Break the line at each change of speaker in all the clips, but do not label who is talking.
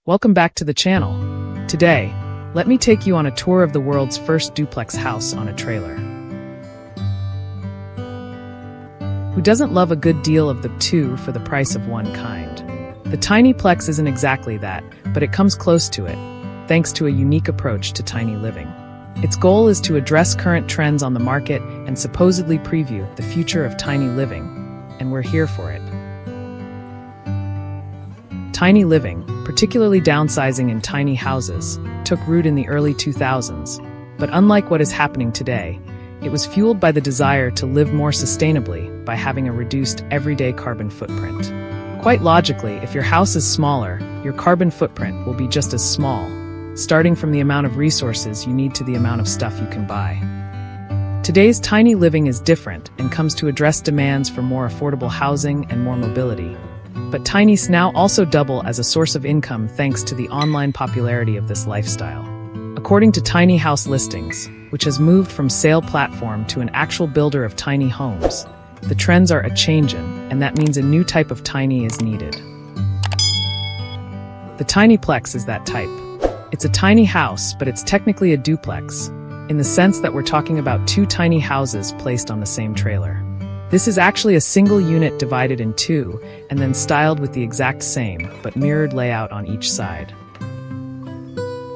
Welcome back to the channel. Today, let me take you on a tour of the world's first duplex house on a trailer. Who doesn't love a good deal of the two for the price of one kind? The TinyPlex isn't exactly that, but it comes close to it, thanks to a unique approach to tiny living. Its goal is to address current trends on the market and supposedly preview the future of tiny living, and we're here for it. Tiny living, particularly downsizing in tiny houses, took root in the early 2000s, but unlike what is happening today, it was fueled by the desire to live more sustainably by having a reduced everyday carbon footprint. Quite logically, if your house is smaller, your carbon footprint will be just as small, starting from the amount of resources you need to the amount of stuff you can buy. Today's tiny living is different and comes to address demands for more affordable housing and more mobility. But tinies now also double as a source of income thanks to the online popularity of this lifestyle. According to Tiny House Listings, which has moved from sale platform to an actual builder of tiny homes, the trends are a-changin', and that means a new type of tiny is needed. The TinyPlex is that type. It's a tiny house, but it's technically a duplex, in the sense that we're talking about two tiny houses placed on the same trailer. This is actually a single unit divided in two and then styled with the exact same, but mirrored layout on each side.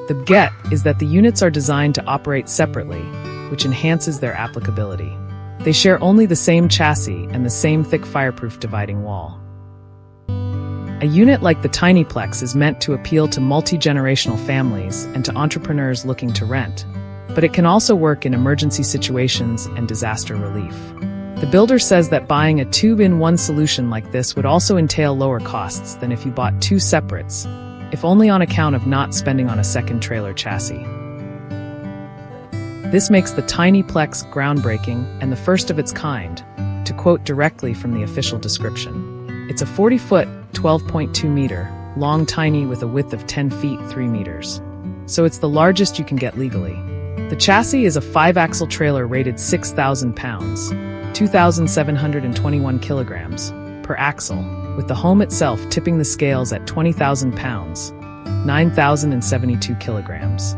The get is that the units are designed to operate separately, which enhances their applicability. They share only the same chassis and the same thick fireproof dividing wall. A unit like the TinyPlex is meant to appeal to multi-generational families and to entrepreneurs looking to rent, but it can also work in emergency situations and disaster relief. The builder says that buying a two-in-one solution like this would also entail lower costs than if you bought two separates, if only on account of not spending on a second trailer chassis. This makes the TinyPlex groundbreaking and the first of its kind, to quote directly from the official description. It's a 40-foot, 12.2-meter, long tiny with a width of 10 feet 3 meters. So it's the largest you can get legally. The chassis is a 5-axle trailer rated 6,000 pounds, 2,721 kilograms, per axle, with the home itself tipping the scales at 20,000 pounds, 9,072 kilograms.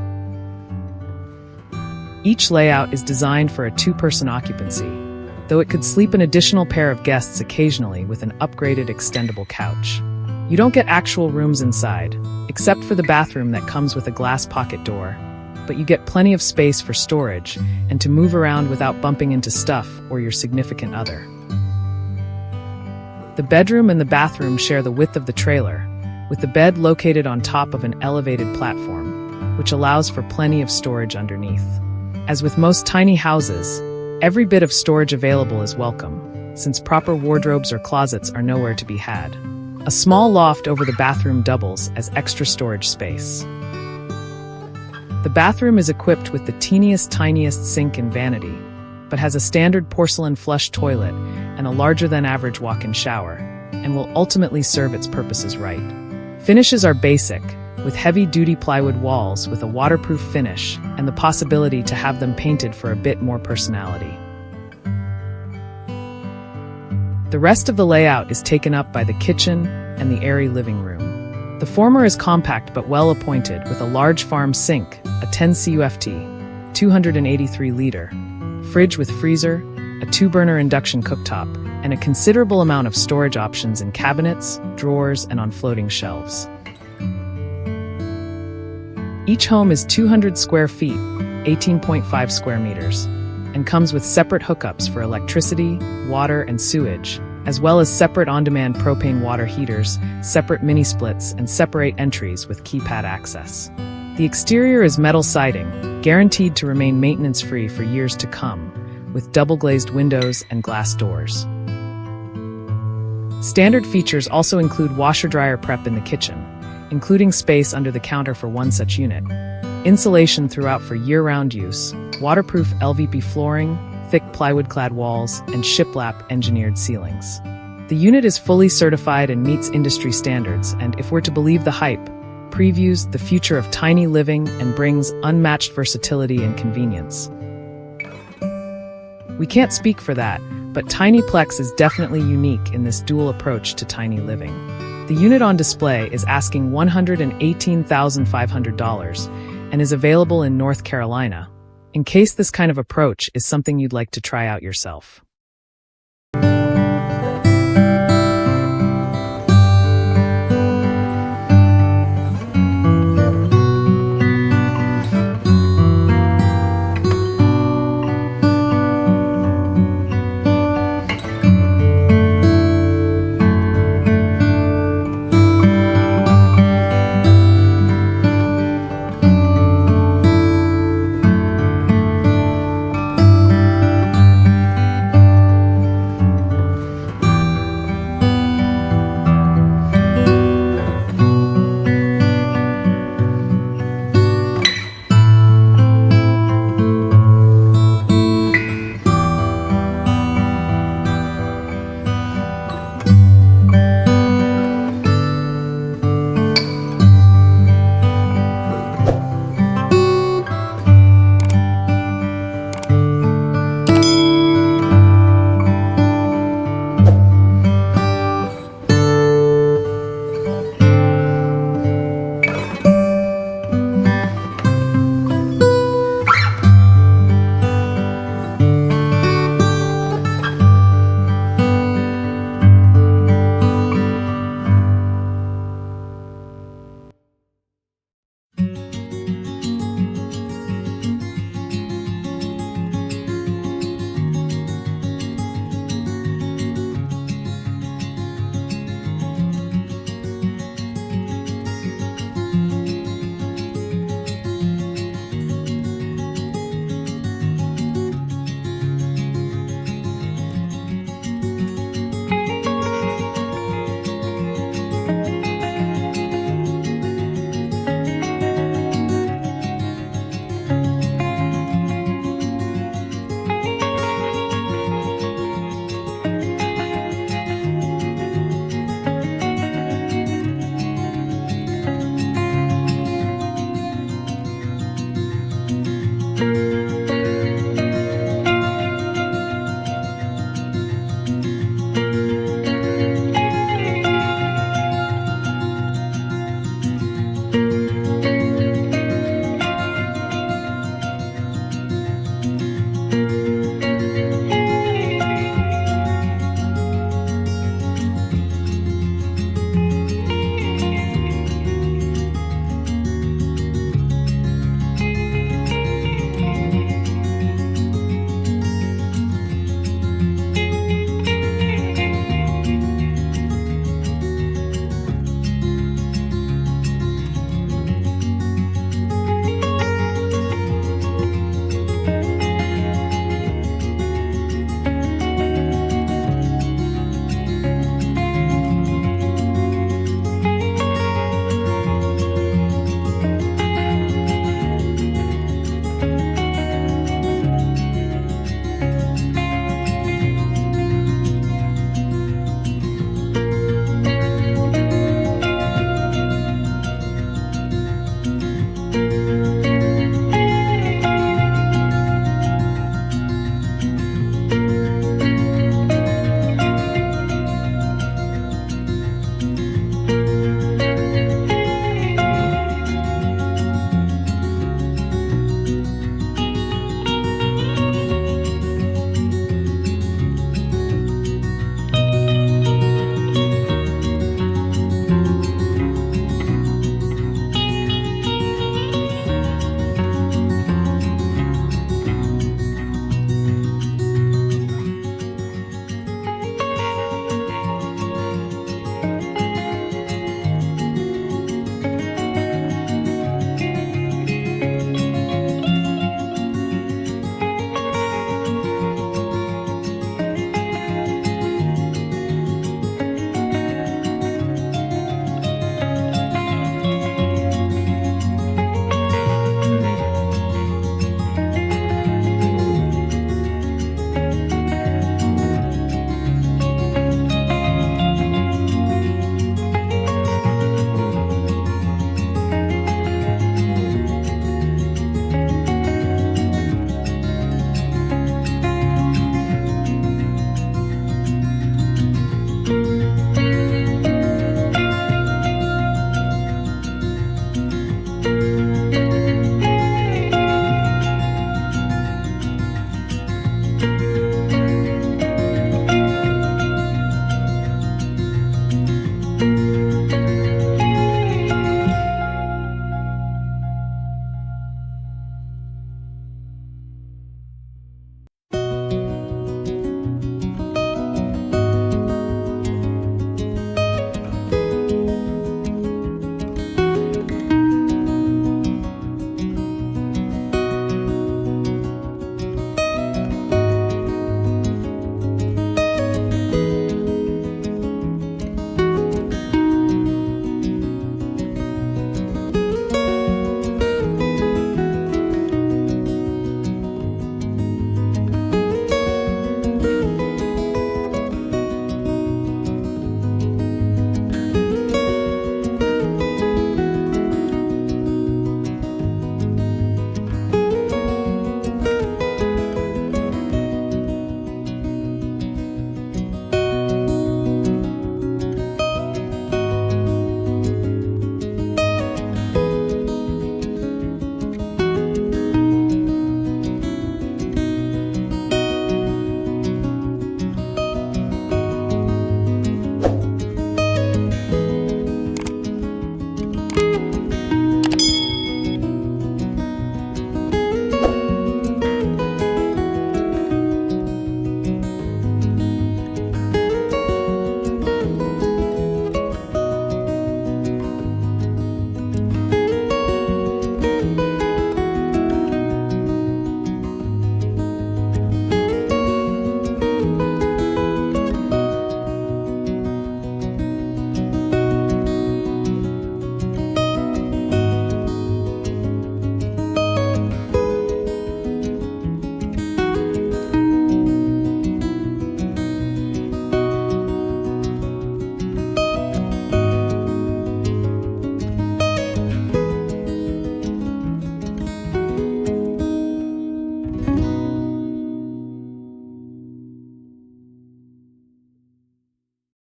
Each layout is designed for a two-person occupancy, though it could sleep an additional pair of guests occasionally with an upgraded extendable couch. You don't get actual rooms inside, except for the bathroom that comes with a glass pocket door, but you get plenty of space for storage and to move around without bumping into stuff or your significant other. The bedroom and the bathroom share the width of the trailer, with the bed located on top of an elevated platform, which allows for plenty of storage underneath. As with most tiny houses, every bit of storage available is welcome, since proper wardrobes or closets are nowhere to be had. A small loft over the bathroom doubles as extra storage space. The bathroom is equipped with the tiniest sink and vanity, but has a standard porcelain flush toilet and a larger-than-average walk-in shower, and will ultimately serve its purposes right. Finishes are basic, with heavy-duty plywood walls with a waterproof finish and the possibility to have them painted for a bit more personality. The rest of the layout is taken up by the kitchen and the airy living room. The former is compact but well-appointed with a large farm sink, a 10 CUFT, 283-liter, fridge with freezer, a 2-burner induction cooktop, and a considerable amount of storage options in cabinets, drawers, and on floating shelves. Each home is 200 square feet, 18.5 square meters, and comes with separate hookups for electricity, water, and sewage, as well as separate on-demand propane water heaters, separate mini-splits, and separate entries with keypad access. The exterior is metal siding, guaranteed to remain maintenance-free for years to come, with double-glazed windows and glass doors. Standard features also include washer-dryer prep in the kitchen, including space under the counter for one such unit, insulation throughout for year-round use, waterproof LVP flooring, thick plywood-clad walls, and shiplap engineered ceilings. The unit is fully certified and meets industry standards, and if we're to believe the hype, previews the future of tiny living and brings unmatched versatility and convenience. We can't speak for that, but TinyPlex is definitely unique in this dual approach to tiny living. The unit on display is asking $118,500 and is available in North Carolina, in case this kind of approach is something you'd like to try out yourself.